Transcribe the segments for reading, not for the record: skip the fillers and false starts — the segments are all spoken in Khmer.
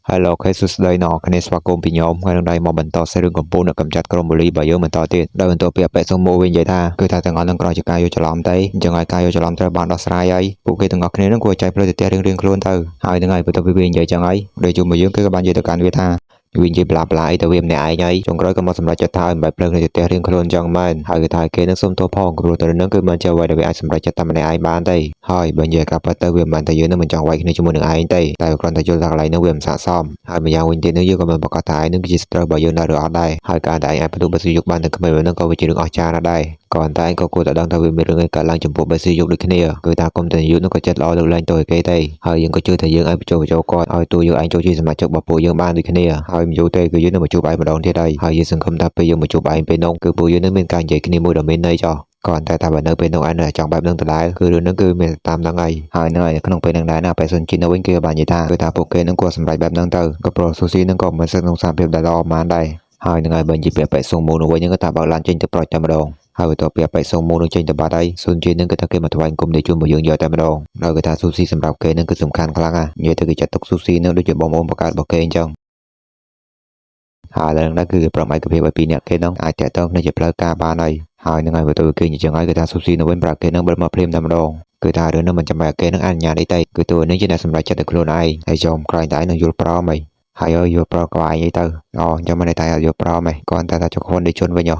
Hello ខេសួស្តីណគ្នាស្វាគមន៍ពីខ្ញុំថ្ងៃនេះមកបន្តសេរីកំពូលនៅកម្ចាត់ក្រុមបូលីរបស់យើងបន្តទៀតដោយបន្តពីអបិសុំមួយវិញនិយាយថាគឺថាទាំងអស់នឹងក្រោយជាការយកច្រឡំទៅអញ្ចឹងហើយការយកច្រឡំត្រូវបានដោះស្រាយហើយពួកគេទាំងអស់គ្នានឹងគួរចែកផ្លូវទៅផ្ទះរៀងៗខ្លួនទៅហើយនឹងហើយបន្ទាប់ពីវានិយាយអញ្ចឹងហើយដូចជួបមកយើងគឺក៏បាននិយាយទៅកាន់វាថាវានិយាយប្លាប្លាអីទៅវាម្នាក់ឯងហើយចុងក្រោយក៏មកសម្រេចចិត្តថាឲ្យបែបផ្លូវនៅផ្ទះរៀងខ្លួនអញ្ចឹងមែនហើយគឺថាគេនឹងសុំទោសផងព្រោះទៅនឹងគឺមិនជាអ្វីដែលវាអាចសម្រេចចិត្តតែម្នាក់ឯងបានទេហើយបើនិយាយការពិតទៅវាមិនមែនតែយើងនឹងមិនចង់វាយគ្នាជាមួយនឹងឯងទេតែគ្រាន់តែយល់ថាកន្លែងនោះវាមិនស័ក្តិសមហើយម្យ៉ាងវិញទៀតនោះយើងក៏មិនប្រកាសថាឯងនឹងគឺជាសត្រូវរបស់យើងដែរឬអត់ដែរហើយការដែលឯងអាចផ្ទុះបេសយុគបានទាំងក្មេងនោះក៏វាជារឿងអស្ចារ្យណាស់ដែរគ្រាន់តែឯងក៏គួរតែដឹងថាវាមានរឿងអីកើតឡើងចំពោះបេសយុគដូចគ្នាគឺថាគុំតែយុគនោះក៏ចិត្តល្អលើកលែងទោសឲ្យគេទេហើយយើងក៏ជឿថាយើងអាចបញ្ចុះបញ្ចូលគាត់ឲ្យតួយើងឯងចូលជាសមាជិករបស់ពួកយើងបានដូចគ្នាហើយមិនយូរទេគឺយើងនឹងមកជួបឯងម្ដងទៀតហើយយើងសង្ឃឹមថាពេលយើងមកជួបឯងពេលនោះគឺពួកយើងនឹងមានការនិយាយគ្នាមួយដ៏មានន័យចោះគ្រាន់តែបើនៅពេលនោះឯងនៅចង់បែបនឹងដដែលគឺរឿងហ្នឹងគឺមានតាមហ្នឹងហើយនៅក្នុងពេលហ្នឹងដែរណាបេសុនជីននៅវិញគឺបាននិយាយថាគឺថាពួកគេនឹងគាត់សម្រេចបែបហ្នឹងទៅក៏ប្រុសស៊ូស៊ីនឹងក៏មិនសឹកក្នុងសារភាពដែលល្អប៉ុន្មានដែរហើយនឹងហើយបើនិយាយពីបេសុងមូនៅវិញហ្នឹងក៏ថាបើកឡានចេញទៅប្រូចតែម្ដងហើយបន្ទាប់ពីបេសុងមូនឹងចេញទៅបាត់ហើយស៊ុនជីននឹងគឺថាគេមកថ្វាយគុំនៃជួនមកយើងយកតែម្ដងហើយគឺថាស៊ូស៊ីសម្រាប់គេនឹងគឺសំខាន់ខ្លាំងណាស់និយាយទៅគេចាត់ទុកស៊ូស៊ីនឹងដូចជាបងប្អូនបង្កើតរបស់គេអញ្ចឹងហើយឡើងហ្នឹងគឺប្រមឯកភាពឲ្យពីរអ្នកគេនឹងអាចតាក់ទងគ្នាជាផ្លូវការបានហើយនឹងហើយបើទៅគេអញ្ចឹងហើយគឺថាស៊ូស៊ីនៅវិញប្រាប់គេនឹងបើមកព្រាមតែម្ដងគឺថារឿងនោះមិនចាំបាច់គេនឹងអនុញ្ញាតអីទេគឺតួនេះជាអ្នកសម្រេចចិត្តដោយខ្លួនឯងហើយចុំក្រែងតែឯងនឹងយល់ព្រមហើយយល់ព្រមក្បាយអីទៅអញ្ចឹងមិនតែយល់ព្រមគាត់តែថាចុះខ្លួនដូចជន់វិញ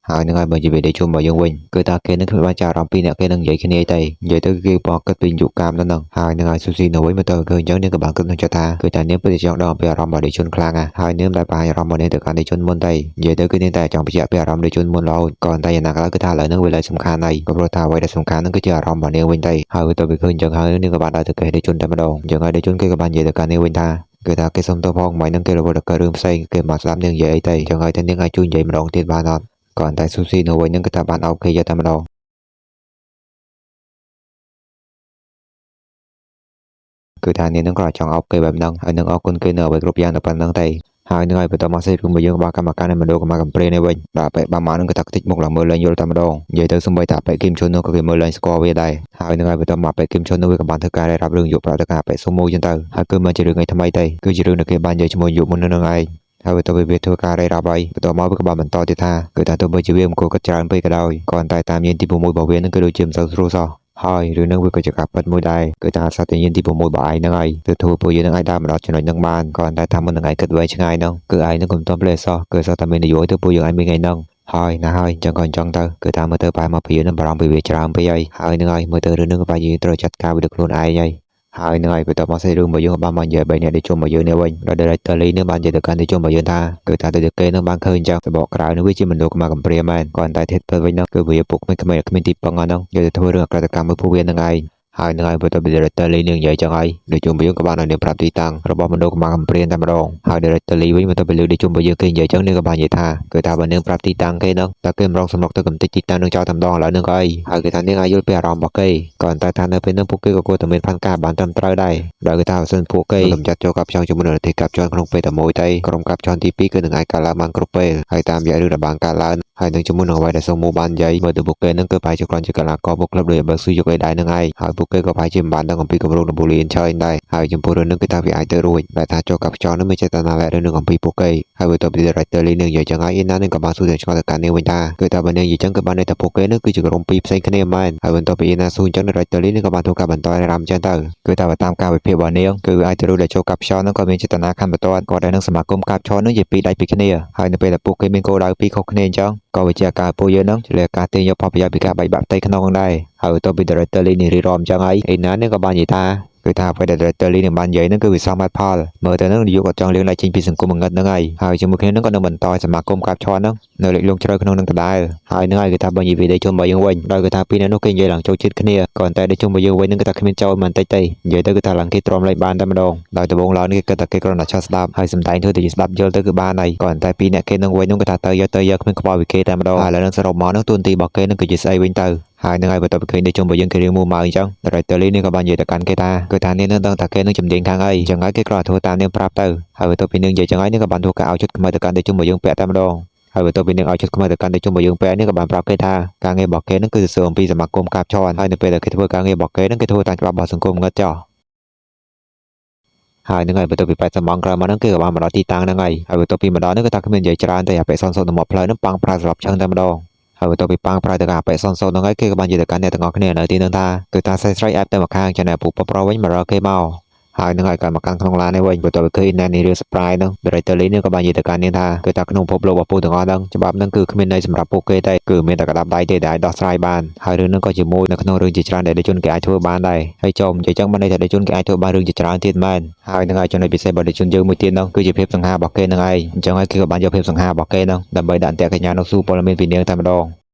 ហើយនឹងហើយបើនិយាយទៅជុំមកយើងវិញគឺថាគេនឹងគ្មានបានចាប់អារម្មណ៍ពីអ្នកគេនឹងនិយាយគ្នាទេនិយាយទៅគេបកគិតពីយុគកម្មហ្នឹងហើយនឹងហើយស៊ូស៊ីនៅវិញមកទៅគឺអញ្ចឹងនាងក៏បានគិតក្នុងចិត្តថាគឺតែនាងពិតជាចង់ដឹងអំពីអារម្មណ៍របស់ដេជនខ្លាំងហើយនាងដែលបានអារម្មណ៍របស់នាងទៅកាន់ដេជនមុនទេនិយាយទៅគឺនាងតែចង់បញ្ជាក់ពីអារម្មណ៍ដេជនមុនរហូតក៏តែយ៉ាងណាក៏ដោយគឺថាឥឡូវហ្នឹងវាលែងសំខាន់ហើយក៏ព្រោះថាអ្វីដែលសំខាន់ហ្នឹងគឺជាអារម្មណ៍របស់នាងវិញទេហើយទៅវាឃើញអញ្ចឹងហើយនាងក៏បានដើរទៅកេះដេជនតែម្ដងអញ្ចឹងហើយដេជនគេក៏បាននិយាយទៅកាន់នាងវិញថាគឺថាគេសុំទោសផងមិនហ្នឹងគេរវល់តែរឿងផ្សេងគេមកស្ដាប់នាងនិយាយអីទេអញ្ចឹងហើយតែនាងអាចជួយនិយាយម្ដងទៀតបានអត់គ្រាន់តែស៊ូស៊ីនៅវិញហ្នឹងគឺថាបានអោបគេយកតែម្ដងគឺថានាងនឹងក៏ចង់អោបគេបែបហ្នឹងហើយនឹងអរគុណគេនៅអ្វីគ្រប់យ៉ាងតែប៉ុណ្្នឹងទេហើយនឹងឲ្យបន្តមកសេរីរបស់យើងរបស់កម្មការនៃមណ្ឌលកម្មាកំព្រានេះវិញដល់ពេលបាមកនឹងក៏ថាខ្ទេចមុខឡើងមើលឡើងយល់តែម្ដងនិយាយទៅសម្បីតែបេគីមឈុននោះក៏គេមើលឡើងស្គាល់វាដែរហើយនឹងឲ្យបន្តមកបេគីមឈុននោះវាក៏បានធ្វើការរាប់រឿងយកប្រាក់ទៅការបេសុំមួយចឹងទៅហើយគឺមិនជារឿងអីថ្មីទេគឺជារឿងដែលគេបាននិយាយជាមួយយុគមុននឹងឯងហើយបន្ទាប់ពីវាធ្វើការរៃរាប់ហើយបន្ទាប់មកវាក៏បានបន្តទៀតថាគឺថាទោះបីជាវាមិនគួរគិតច្រើនពេកក៏ដោយគ្រាន់តែតាមយានទី6របស់វានឹងគឺដូចជាមិនសូវស្រួលសោះហើយរឿងនឹងវាក៏ជាការពិតមួយដែរគឺថាសត្វយានទី6របស់ឯងហ្នឹងហើយទើបធ្វើពួកយើងនឹងអាចដើរមកដល់ចំណុចហ្នឹងបានគ្រាន់តែថាមុននឹងឯងគិតវែងឆ្ងាយហ្នឹងគឺឯងនឹងកុំទាន់ផ្លេសោះគឺសត្វតែមាននយោបាយទៅពួកយើងឯងមានថ្ងៃហ្នឹងហើយណាហើយអញ្ចឹងក៏អញ្ចឹងទៅគឺថាមើលទៅបែរមកពីយើងនឹងបារម្ភពីវាច្រើនពេកហើយនឹងហើយមើលទៅរឿងនឹងក៏បែរយើងត្រូវចាត់ការវាដូចខ្លួនឯងហើយនឹងហើយបន្ទាប់មកសេរីរឿងរបស់យើងក៏បានមកនិយាយ3នាក់ដែលជុំមកយើងនេះវិញដល់ Director Lee នឹងបាននិយាយទៅកាន់ទីជុំរបស់យើងថាគឺថាទៅគេនឹងបានឃើញអញ្ចឹងសបកក្រៅនឹងវាជាមណ្ឌលកម្មាកំព្រាមែនគ្រាន់តែធិតទៅវិញនោះគឺវាពុកគ្មានទីពឹងហ្នឹងយកទៅធ្វើរឿងអក្រកម្មមួយពួកវានឹងឯងហើយនឹងហើយបន្ទាប់ពី Director Lee នឹងនិយាយចឹងហើយដូចជុំរបស់យើងក៏បានឲ្យនាងប្រាប់ទីតាំងរបស់មណ្ឌលកម្មាកំព្រាតែម្ដងហើយ Director Lee វិញបន្ទាប់ពីលើកដូចជុំរបស់យើងគេនិយាយចឹងនាងក៏បាននិយាយថាគឺថាបើនាងប្រាប់ទីតាំងគេនោះតើគេមិនរងសំណុកទៅកំតិចទីតាំងនឹងចោលតែម្ដងឥឡូវនឹងក៏អីហើយគេថានាងអាចយល់ពីអារម្មណ៍របស់គេគ្រាន់តែថានៅពេលនោះពួកគេក៏គួរតែមានផែនការបានត្រឹមត្រូវដែរដោយគេថាបើសិនពួកគេកម្ចាត់ចូលកាប់ចងជាមួយនឹងរទេះកាប់ចងក្នុងពេលតែមួយទេក្រុមកាប់ចងទី2គឺនឹងអាចកើតឡើងបានគ្រប់ពេលហើយតាមរយៈរឿងដែលបានកើតឡើងហើយនឹងជាមួយនឹងអ្វីដែលសូមមូបាននិយាយមើលទៅពួកគេនឹងគឺប្រហែលជាគ្រាន់ជាកីឡាករបុកក្លឹបដូចបើស៊ូយកអីដែរនឹងឯងហើយពួកគេក៏ប្រហែលជាមិនបានដឹងអំពីគម្រោងរបស់បូលីនឆើញដែរហើយចំពោះរឿងនឹងគឺថាវាអាចទៅរួចតែថាចូលកាប់ចងនឹងមានចេតនាលែករឿងនឹងអំពីពួកគេហើយបន្ទាប់ពី Director Lee នឹងនិយាយចឹងហើយឯណានឹងក៏បានសួរទៅឆ្ងល់ទៅកាន់នាងវិញថាគឺថាបើនាងនិយាយចឹងគឺបានន័យថាពួកគេនឹងគឺជាក្រុមពីរផ្សេងគ្នាមែនហើយបន្ទាប់ពីឯណាសួរចឹង Director Lee នឹងក៏បានធ្វើការបន្តរ៉ាំចឹងទៅគឺថាតាមការវិភាគរបស់នាងគឺអាចទៅរួចដែលចូលកាប់ចងនឹងក៏មានចេតនាខំបន្តគាត់ដែលនឹងសមាគមកាប់ចងនឹងនិយាយពីរដៃពីគ្នាហើយនៅពេលដែលពួកគេមានគោលដៅពីរខុសគ្នាអញ្ចឹងក៏វិជាការពួកយើងនឹងជាការទាញយកផលប្រយោជន៍ពីការបែកបាក់ផ្ទៃក្នុងដែរហើយបន្ទាប់ពី Director Lee នេះរៀបរាប់អញ្ចឹងហើយឯណានឹងក៏បាននិយាយថាគឺថាអ្វីដែល Director Lee នឹងបាននិយាយហ្នឹងគឺវាសមហេតុផលមើលទៅនឹងនាយកគាត់ចង់លៀងដៃចេញពីសង្គមងឹតហ្នឹងហើយជាមួយគ្នានឹងក៏នឹងបន្តសមាគមកាប់ឈរហ្នឹងនៅលេខលងជ្រៅក្នុងនឹងដដែលហើយនឹងហើយគឺថាបើនិយាយពីដេជុំរបស់យើងវិញដោយគឺថាពីរនាក់នោះគេនិយាយឡើងចូលចិត្តគ្នាគ្រាន់តែដេជុំរបស់យើងវិញនឹងគឺថាគ្មានចូលមិនតិចទេនិយាយទៅគឺថាឡើងគេទ្រាំលេខបានតែម្ដងដោយដំបូងឡើយនេះគេគិតថាគេគ្រាន់តែឆាស្ដាប់ហើយសំដែងធ្វើទៅជាស្ដាប់យល់ទៅគឺបានហើយគ្រាន់តែពីរនាក់គេនឹងវិញនោះគឺថាទៅយកគ្មានខ្វល់ពីគេតែម្ដងហើយឥឡូវនឹងសរុបមកនោះទួនាទីរបស់គេនឹងគឺជាស្អីវិញទៅហើយនឹងឲ្យបន្ទាប់ពីឃើញដេជុំរបស់យើងគេរៀងមួម៉ៅអញ្ចឹង Director Lee នេះក៏បាននិយាយទៅកាន់គេថាគឺថានាងនឹងដឹងថាគេនឹងជំនាញខាងអីអញ្ចឹងហើយគេគ្រាន់តែធ្វើតាមនាងប្រាប់ទៅហើយបន្ទាប់ពីនាងនិយាយអញ្ចឹងហើយនាងក៏បានធ្វើការឲ្យជិតខ្មៅទៅកាន់ដេជុំរបស់យើងពាក់តែម្ដងហើយបន្ទាប់ពីនាងឲ្យជិតខ្មៅទៅកាន់ដេជុំរបស់យើងពាក់នេះក៏បានប្រាប់គេថាការងាររបស់គេនឹងគឺសរសើរអំពីសមាគមកាប់ឈរហើយនៅពេលដែលគេធ្វើការងាររបស់គេនឹងគេធ្វើតាមច្បាប់របស់សង្គមងឹតចោះ ហើយនឹងហើយបន្ទាប់ពី80ម៉ោងក្រោយមកហ្នឹងគឺក៏បានមកដល់ទីតាំងហ្នឹងហើយបន្ទាប់ពីមកដល់ហ្នឹងគឺថាគ្មាននិយាយច្រើនទេអាប៉ែ00នៅមាត់ផ្លូវហ្នឹងប៉ាំងប្រើសម្រាប់ឆឹងតែម្ដងហើយបន្ទាប់ពីប៉ាំងប្រើទៅអាប៉ែ00ហ្នឹងហើយគេក៏បាននិយាយទៅកាន់អ្នកទាំងអស់គ្នានៅទីហ្នឹងថាគឺថាស្រីអែបទៅមកខាងចំណែកពូប្រុសវិញមករកគេមកហើយនឹងហើយក៏មកកាន់ក្នុងឡាននេះវិញបន្ទាប់ពីឃើញអ្នកនេះរឿង surprise ហ្នឹង director Lee នេះក៏បាននិយាយទៅកាន់នាងថាគឺថាក្នុងពិភពលោករបស់ពូទាំងអស់ហ្នឹងច្បាប់ហ្នឹងគឺគ្មានន័យសម្រាប់ពួកគេទេគឺមានតែក្តាប់ដៃទេដែលអាចដោះស្រាយបានហើយរឿងហ្នឹងក៏ជាមួយនៅក្នុងរឿងជាច្រើនដែលជនគេអាចធ្វើបានដែរហើយចុំនិយាយចឹងបានន័យថាជនគេអាចធ្វើបានរឿងជាច្រើនទៀតមែនហើយនឹងហើយចំណុចពិសេសរបស់ជនយើងមួយទៀតហ្នឹងគឺជាភាពសង្ហារបស់គេហ្នឹងឯងអញ្ចឹងហើយគេក៏បានយកភាពសង្ហារបស់គេហ្នឹងដើម្បីដាក់អន្តរកញ្ញានៅស៊ូព័ត៌មានពីនាងតែម្ដង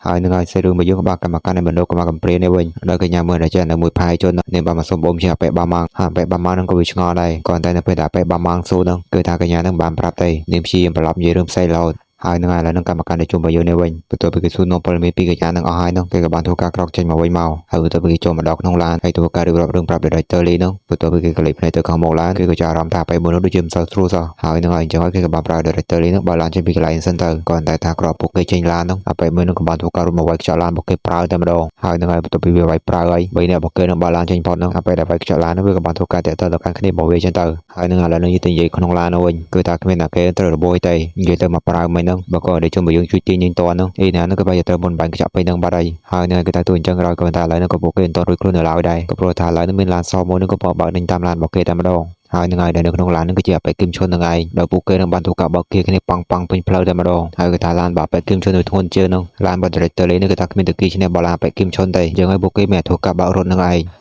ហើយនឹងហើយសេរីរឿងរបស់យើងក៏បានកម្មការនៃបណ្ដោះកម្មកំព្រានេះវិញដោយកញ្ញាមើលតែចេះនៅមួយផាយជននេះបានមកសុំបងជាអប៉ែបាម៉ាងហើយអប៉ែបាម៉ាងហ្នឹងក៏វាឆ្ងល់ដែរគ្រាន់តែនៅពេលដែលអប៉ែបាម៉ាងស៊ូហ្នឹងគឺថាកញ្ញាហ្នឹងបានប្រាប់តែនាងព្យាយាមប្រឡប់និយាយរឿងផ្សេងរហូតហើយនឹងហើយឥឡូវហ្នឹងកម្មការនៃជុំរបស់យើងនេះវិញបន្ទាប់ពីគេសួរនាំព័ត៌មានពីកញ្ញាហ្នឹងអស់ហើយហ្នឹងគេក៏បានធ្វើការក្រោកចេញមកវិញមកហើយបន្ទាប់ពីគេចូលមកដល់ក្នុងឡានហើយធ្វើការរៀបរាប់រឿងប្រាប់ director Lee ហ្នឹងបន្ទាប់ពីគេក៏លេបភ្នែកទៅខាងមុខឡានគេក៏ចាប់អារម្មណ៍ថាអប៉ែមួយនោះដូចជាមិនសូវស្រួលសោះហើយនឹងហើយអញ្ចឹងហើយគេក៏បានប្រាប់ director Lee ហ្នឹងបើឡានចេញពីកន្លែងសិនទៅគ្រាន់តែថាក្រោកពួកគេចេញឡានហ្នឹងអប៉ែមួយនោះក៏បានធ្វើការរត់មកវាយខ្យល់ឡានរបស់គេប្រើតែម្ដងហើយនឹងហើយបន្ទាប់ពីវាវាយប្រើហើយ3នាក់របស់គេនឹងបើឡានចេញផុតហ្នឹងអប៉ែដែលវាយខ្យល់ឡានហ្នឹងវាក៏បានធ្វើការតាក់ទងទៅកាន់គ្នារបស់វាអញ្ចឹងទៅហើយនឹងឥឡូវនេះទៅនិយាយក្នុងឡាននោះវិញគឺថាគ្មានតែគេត្រូវរបួសទេនិយាយទៅមកប្រើមិនហ្នឹងបើក៏ដែលជុំយើងជួយទាញយើងតហ្នឹងអីណាហ្នឹងក៏បែរទៅមុនបាញ់ខ្ចាក់ពេញហ្នឹងបាត់ហើយនឹងគេថាទូអញ្ចឹងក្រោយក៏តែឥឡូវហ្នឹងក៏ពួកគេមិនតរួចខ្លួននៅឡើយដែរក៏ព្រោះថាឥឡូវនេះមានឡានសមួយហ្នឹងក៏បើកដេញតាមឡានរបស់គេតែម្ដងហើយនឹងហើយដែលនៅក្នុងឡានហ្នឹងគឺជាអប៉ែគឹមឈុនហ្នឹងឯងដោយពួកគេនឹងបានធ្វើការបើកគៀគ្នាប៉ង់ប៉ង់ពេញផ្លូវតែម្ដងហើយគេថាឡានបើអប៉ែគឹមឈុននៅធ្ងន់ជាងហ្នឹងឡានបាត់ director លេងនេះគេថាគ្មានតគីឈ្នះបឡាអប៉ែគឹមឈុនទេអញ្ចឹងហើយពួកគេមានធ្វើការបើករត់ហ្នឹងឯង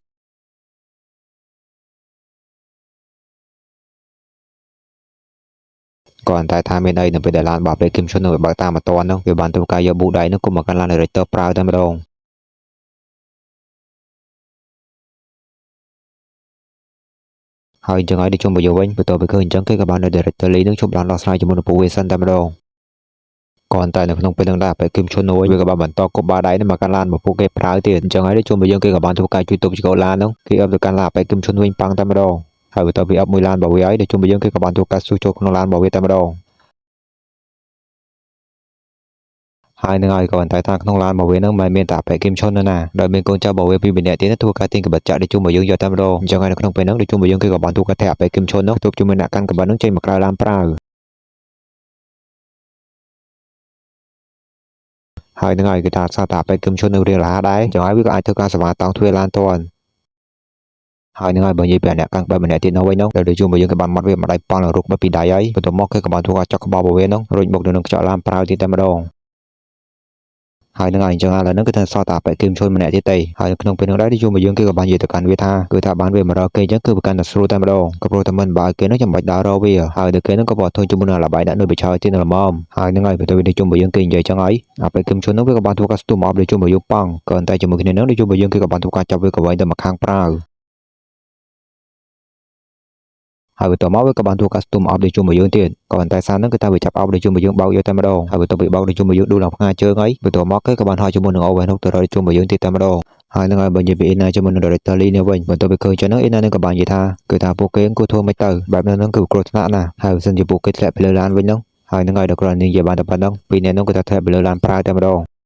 គ្រាន់តែថាមានអីនៅពេលដែលឡានបើអប៉ែគឹមឈុននៅបើកតាមអត់តាន់ហ្នឹងវាបានធ្វើការយកប៊ូដៃហ្នឹងគុំមកកាន់ឡាន director ប្រើតែម្ដងហើយអញ្ចឹងហើយដូចជុំមកយកវិញបន្ទាប់ពីឃើញអញ្ចឹងគេក៏បាននៅ director Lee នឹងជប់ឡានដោះស្រាយជាមួយនឹងពួកវាសិនតែម្ដងគ្រាន់តែនៅក្នុងពេលហ្នឹងដែរអប៉ែគឹមឈុននោះវាក៏បានបន្តគប់បាដៃនេះមកកាន់ឡានរបស់ពួកគេប្រើទៀតអញ្ចឹងហើយដូចជុំមកយើងគេក៏បានធ្វើការជួយទប់ចកឡានហ្នឹងគេអបទៅកាន់ឡានអប៉ែគឹមឈុនវិញប៉ាំងតែម្ដងហើយបន្ទាប់ពីអបមួយឡានរបស់វាហើយដូចជុំមកយើងគេក៏បានធ្វើការស៊ូចូលក្នុងឡានរបស់វាតែម្ដងហើយនឹងហើយក៏តែថាក្នុងឡានរបស់វានឹងមិនមានតែអប៉ែគឹមឈុននៅណាដោយមានកូនចៅរបស់វាពីរនាក់ទៀតធ្វើការទិញកបិតចាក់ដូចជុំមកយើងយកតែម្ដងអញ្ចឹងហើយនៅក្នុងពេលហ្នឹងដូចជុំមកយើងគេក៏បានធ្វើការធាក់អប៉ែគឹមឈុននោះទប់ជាមួយអ្នកកាន់កបិតហ្នឹងចេញមកក្រៅឡានប្រើហើយនឹងហើយគេថាសាតាអប៉ែគឹមឈុននៅរៀងរហ័សដែរអញ្ចឹងហើយវាក៏អាចធ្វើការសមាតង់ទ្វារឡានតាន់ហើយនឹងហើយបើនិយាយពីអ្នកកាន់បែបម្នាក់ទៀតនោះវិញនោះដែលជួបមកយើងក៏បានមកវាម្ដាយប៉ង់រុកមកពីដៃហើយបន្ទាប់មកគេក៏បានធ្វើការចុកក្បាលរបស់វានោះរួចមកទៅនឹងខ្យល់ឡានប្រើទៀតតែម្ដងហើយនឹងហើយអញ្ចឹងឥឡូវហ្នឹងគឺថាសតតែអប៉ែគឹមឈុនម្នាក់ទៀតទេហើយក្នុងពេលនោះដែរជួបមកយើងគេក៏បាននិយាយទៅកាន់វាថាគឺថាបានវាមករកគេអញ្ចឹងគឺវាកាន់តែស្រួលតែម្ដងក៏ព្រោះតែមិនបើគេនោះចាំបាច់ដើររកវាហើយទៅគេនោះក៏បត់ធុញជាមួយនឹងអាឡបាយដាក់នៅបិឆើទៀតល្មមហើយនឹងហើយបន្ទាប់ពីជួបមកយើងគេនិយាយអញ្ចឹងហើយអប៉ែគឹមឈុននោះវាក៏បានធ្វើការស្ទុំអបដូចជួបមកយើងប៉ង់ក៏តែជាមួយគ្នានោះដូចជួបមកយើងគេក៏បានធ្វើការចាប់វាក៏វិញទៅមកខាងប្រើហើយបន្ទាប់មកវាក៏បានធ្វើការស្ទុំអបដូចជុំមួយយើងទៀតក៏ប៉ុន្តែសារហ្នឹងគឺថាវាចាប់អបដូចជុំមួយយើងបោកយកតែម្ដងហើយបន្ទាប់ពីបោកដូចជុំមួយយើងដួលដល់ផ្ងាជើងហើយបន្ទាប់មកគេក៏បានហោះជាមួយនឹងអូវែនហុកទៅរកជុំមួយយើងទៀតតែម្ដងហើយនឹងហើយបើនិយាយពីអ៊ីណាជាមួយនឹង director Lee នេះវិញបន្ទាប់ពីឃើញចឹងហ្នឹងអ៊ីណានឹងក៏បាននិយាយថាគឺថាពួកគេគួរធ្វើមិនទៅបែបហ្នឹងគឺគ្រោះថ្នាក់ណាស់ហើយបើសិនជាពួកគេធ្លាក់ពីលើឡានវិញហ្នឹងហើយនឹងហើយដល់គ្រាន់និយាយបានតែប៉ុណ្្នឹងពីរនាក់ហ្នឹងគឺថាធ្លាក់ពីលើឡានប្រើតែម្ដង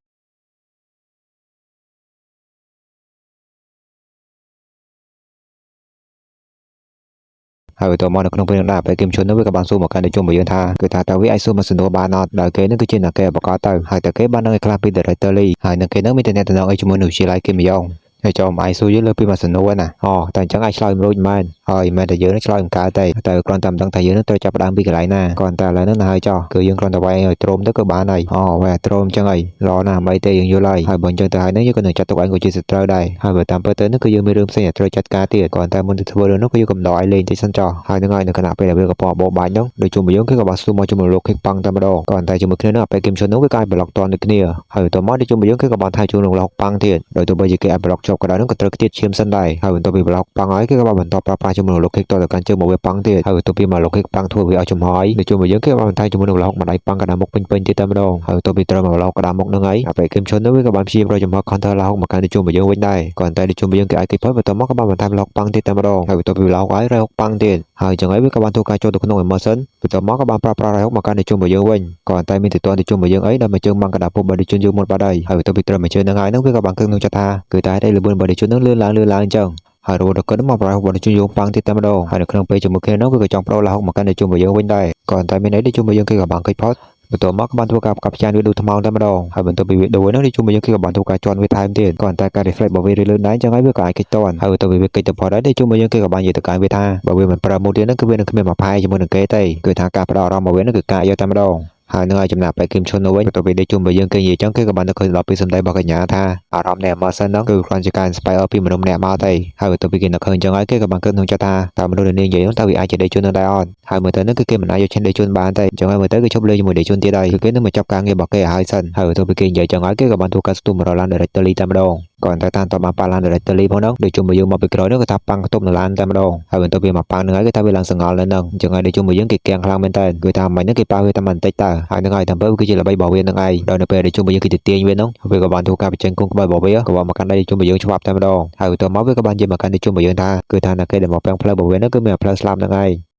ហើយបន្ទាប់មកនៅក្នុងពេលនោះដែរពេលគឹមឈុននោះវាក៏បានសួរមកកាន់តែជុំមកយើងថាគឺថាតើវាអាចសួរមកសំណួរបានអត់ដល់គេនឹងគឺជាអ្នកគេបកទៅហើយតើគេបាននឹងឲ្យខ្លះពី director Lee ហើយនឹងគេនឹងមានតែអ្នកតំណងឲ្យជាមួយនឹងវិទ្យាល័យគីមីយ៉ងហើយចូលមកឯងសួរយើងលើពីមួយសំណួរណាអូតែអញ្ចឹងឯងឆ្លើយមិនរួចមែនហើយមិនមែនតែយើងនឹងឆ្លើយមិនកើតទេតែគ្រាន់តែមិនដឹងថាយើងនឹងត្រូវចាប់ផ្ដើមពីកន្លែងណាគ្រាន់តែឥឡូវហ្នឹងទៅហើយចោះគឺយើងគ្រាន់តែវាយឲ្យទ្រាំទៅក៏បានហើយអូវាយទ្រាំអញ្ចឹងហើយល្អណាស់មិនទេយើងយល់ហើយបើអញ្ចឹងទៅហើយហ្នឹងយើងក៏នឹងចាត់ទុកឯងក៏ជាសត្រូវដែរហើយបើតាមពិតទៅហ្នឹងគឺយើងមានរឿងផ្សេងដែលត្រូវចាត់ការទៀតគ្រាន់តែមុនទៅធ្វើរឿងនោះគឺយើងកំដរឲ្យលេងតិចសិនចោះហើយហ្នឹងហើយនៅគណៈពេលដែលវាក៏បបោបាច់ហ្នឹងដូចជុំមកយើងគឺក៏បានស្ទុំមកជាមួយលោកខេកប៉ង់តែម្ដងគ្រាន់តែជាមួយគ្នានោះពេលគឹមឈុននោះវាក៏អាចប្លុកតនដូចគ្នាហើយបន្ទាប់មកដូចជុំមកយើងគឺក៏បានថៃជួងលោកលោកប៉ង់ទៀតដោយទោះបីជាគេអាចប្លុកជាប់ក៏ដោយហ្នឹងក៏ត្រូវទៀតឈាមសិនដែរហើយបន្ទាប់ពីប្លុកប៉ង់ហើយគេក៏បានបន្តប្រើប្រាស់ជាមួយលោកខេកតទៅកាន់ជើងមកវាប៉ង់ទៀតហើយបន្ទាប់ពីមកលោកខេកប៉ង់ធ្វើវាឲ្យចំហហើយដូចជុំមកយើងគេក៏បានថៃជាមួយនឹងលោកម្ដាយប៉ង់កណ្ដាលមុខពេញទៀតតែម្ដងហើយបន្ទាប់ពីត្រូវមកលោកកណ្ដាលមុខហ្នឹងហើយអាពេលគឹមឈុននោះវាក៏បានព្យាយាមរកចំហ counter លោកមកកាន់ដូចជុំមកយើងវិញដែរគ្រាន់តែដូចជុំមកយើងគេអាចគេផុតបន្ទាប់មកក៏បានបន្ថែមលោកប៉ង់ទៀតតែម្ដងហើយបន្ទាប់ពីលោកហើយរកប៉ង់ទៀតហើយចឹងហើយវាក៏បានធ្វើការចូលទៅក្នុង Emerson បន្ទាប់មកក៏បានប្រើប្រាស់រហូតមកកាន់ដូចជុំមកយើងវិញគ្រាន់តែមានទីទាន់ដូចជុំមកយើងអីដែលមកជើងម៉ាំងកណ្ដាលពុកបើដូចជុំយើងមុនបាត់ហើយបន្ទាប់ពីត្រូវមកជើងហ្នឹងហើយហ្នឹងវាក៏បានគឹងនឹងចិត្តថាគឺតែតែលឿនបើដូចជុំហ្នឹងលឿនឡើងអញ្ចឹង ហើយរត់ដល់គាត់មកប្រហែលបងជួយយើងប៉ាំងទៀតតែម្ដងហើយនៅក្នុងពេលជាមួយគ្នានោះវាក៏ចង់ប្រោលហុកមកកាន់តែជួយយើងវិញដែរក៏តែមានន័យដែលជួយយើងគេក៏បានកិច្ចផុតបន្ទាប់មកក៏បានធ្វើការប្រកាបចានវាដូចថ្មតែម្ដងហើយបន្ទាប់ពីវាដូរនោះដែលជួយយើងគេក៏បានធ្វើការជន់វាថែមទៀតក៏តែការ reflect របស់វារឿយៗដែរចឹងហើយវាក៏អាចកិច្ចតន់ហើយបន្ទាប់ពីវាកិច្ចទៅផុតដែរដែលជួយយើងគេក៏បាននិយាយទៅកាយវាថាបើវាមិនប្រើមុខទៀតហ្នឹងគឺវានឹងគ្មានមកផាយជាមួយនឹងគេទេគឺថាការផ្ដោតអារម្មណ៍របស់វានឹងគឺការយកតែម្ដងហើយនឹងឲ្យចំណាប់បែកគឹមឈុននោះវិញបន្ទាប់ពីដេកជុំរបស់យើងគេនិយាយចឹងគេក៏បាននឹកឃើញដល់ពីសម្ដីរបស់កញ្ញាថាអារម្មណ៍នៃ emotion ហ្នឹងគឺគ្រាន់ជាការ inspire ពីមនុស្សម្នាក់មកទេហើយបន្ទាប់ពីគេនឹកឃើញចឹងហើយគេក៏បានគិតក្នុងចិត្តថាតើមនុស្សដែលនាងនិយាយហ្នឹងតើវាអាចជាដេកជុននឹងដែរអត់ហើយមើលទៅហ្នឹងគឺគេមិនអាចយកឈិនដេកជុនបានទេចឹងហើយមើលទៅគេឈប់លេងជាមួយដេកជុនទៀតហើយគឺគេនឹងមកចាប់ការងាររបស់គេឲ្យហើយសិនហើយបន្ទាប់ពីគេនិយាយចឹងហើយគេក៏បានធ្វើការស្ទុំរឡាន directly តែម្ដងក៏តែតាមតបបានប៉ាឡាន directly ផងហ្នឹងដូចជុំរបស់យើងមកពីក្រោយនោះគឺថាប៉ាំងខ្ទប់នៅឡានតែម្ដងហើយបន្ទាប់ពីមកប៉ាំងហ្នឹងហើយគឺថាវាឡើងសង្ងល់នៅហ្នឹងចឹងហើយដូចជុំរបស់យើងគេកៀងខ្លាំងមែនតើគឺថាមិនហ្នឹងគេប៉ាវាតែបន្តិចតើហើយហ្នឹងហើយតាមពិតគឺជាល្បីរបស់វាហ្នឹងឯងដល់នៅពេលដែលជុំរបស់យើងគេទៅទាញវាហ្នឹងវាក៏បានធ្វើការបញ្ចេញគុំក្បែររបស់វាក៏បានមកកាន់ដៃជុំរបស់យើងច្បាប់តែម្ដងហើយបន្ទាប់មកវាក៏បាននិយាយមកកាន់ដៃជុំរបស់យើងថាគឺថានៅគេដែលមកប៉ាំងផ្លូវរបស់វាហ្នឹងគឺមានផ្លូវស្លាប់ហ្នឹងឯង